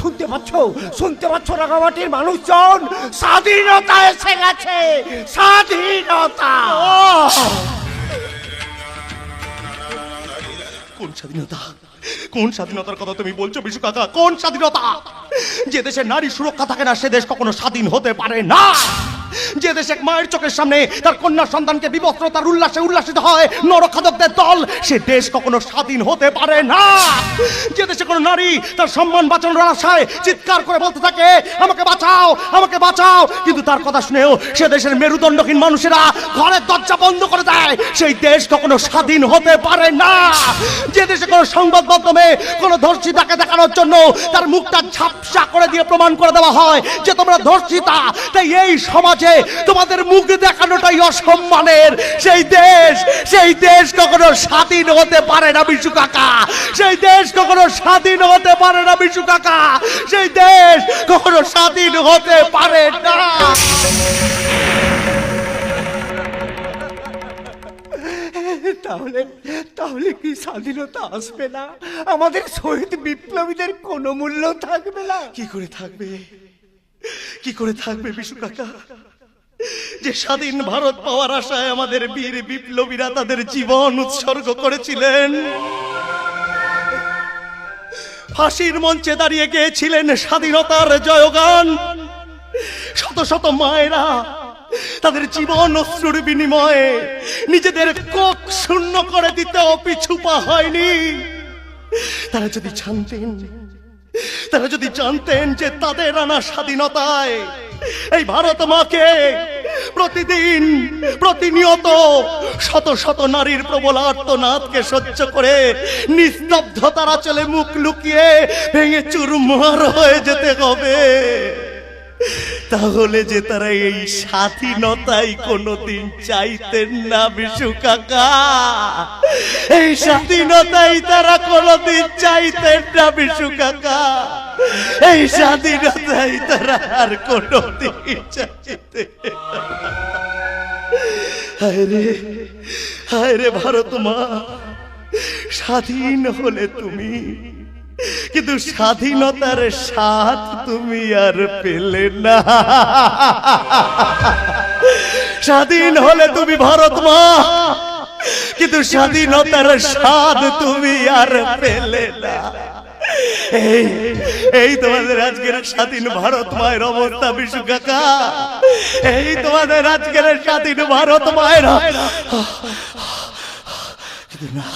শুনতে পাচ্ছ রাঙামাটির মানুষজন, স্বাধীনতা এসে গেছে, স্বাধীনতা। কোন স্বাধীনতা? কোন স্বাধীনতার কথা তুমি বলছো বিশু কাকা? কোন স্বাধীনতা? যে দেশে নারী সুরক্ষা থাকে না সে দেশ কখনো স্বাধীন হতে পারে না। যে দেশে মায়ের চোখের সামনে তার কন্যা সন্তানকে বিবস্ত্রতার উল্লাসে উল্লাসিত হয় নরখাদকদের দল, সে দেশ কখনো স্বাধীন হতে পারে না। যে দেশে কোনো নারী তার সম্মান বাঁচানোর আশায় চিৎকার করে বলতে থাকে আমাকে বাঁচাও, আমাকে বাঁচাও, কিন্তু তার কথা শুনেও সে দেশের মেরুদণ্ডহীন মানুষেরা ঘরের দরজা বন্ধ করে দেয়, সেই দেশ কখনো স্বাধীন হতে পারে না। যে দেশে কোনো সংবাদ মাধ্যমে কোনো ধর্ষিতাকে দেখানোর জন্য তার মুখটা ঝাপসা করে দিয়ে প্রমাণ করে দেওয়া হয় যে তোমরা ধর্ষিতা, তাই এই সমাজে তোমাদের মুখ দেখানোটাই অসম্মানের, সেই দেশ কখনো স্বাধীন হতে পারে না বিশু কাকা। সেই দেশ কখনো স্বাধীন হতে পারে না বিশু কাকা। সেই দেশ কখনো স্বাধীন হতে পারে না। তাহলে কি স্বাধীনতা আসবে না? আমাদের শহীদ বিপ্লবীদের কোনো মূল্য থাকবে না? কি করে থাকবে? কি করে থাকবে বিশু কাকা? যে স্বাধীন ভারত পাওয়ার আশায় আমাদের বীর বিপ্লবীরা তাদের জীবন উৎসর্গ করেছিলেন, ফাঁসির মঞ্চে দাঁড়িয়ে গিয়েছিলেন স্বাধীনতার জয়গান। শত শত মায়েরা তাদের জীবন অশ্রুর বিনিময়ে নিজেদের কোক শূন্য করে দিতেও পিছু পা হয়নি। তারা যদি জানতেন যে তাদের আনা স্বাধীনতায় এই ভারত মাকে প্রতিনিয়ত শত শত নারীর প্রবল আর্তনাদকে সহ্য করে নিস্তব্ধতার আঁচলে মুখ লুকিয়ে ভেঙে চুরমার হয়ে যেতে হবে, তাহলে যে তারা এই স্বাধীনতাই কোনোদিন চাইতেন না বিশু কাকা। এই স্বাধীনতাই তারা কোনোদিন চাইতেন না বিশু কাকা। এই স্বাধীনতাই তারা আর কোনোদিন চাইতেন না। হায় রে ভারত মা, স্বাধীন হলে তুমি, কিন্তু স্বাধীনতার স্বাদ তুমি আর পেলে না। স্বাধীন হলে তুমি ভারত মা, কিন্তু স্বাধীনতার স্বাদ তুমি আর পেলে না। এই তোমাদের আজকের স্বাধীন ভারত মায়ের অবস্থা বিশু কাকা। এই তোমাদের আজকের স্বাধীন ভারত মায়ের না।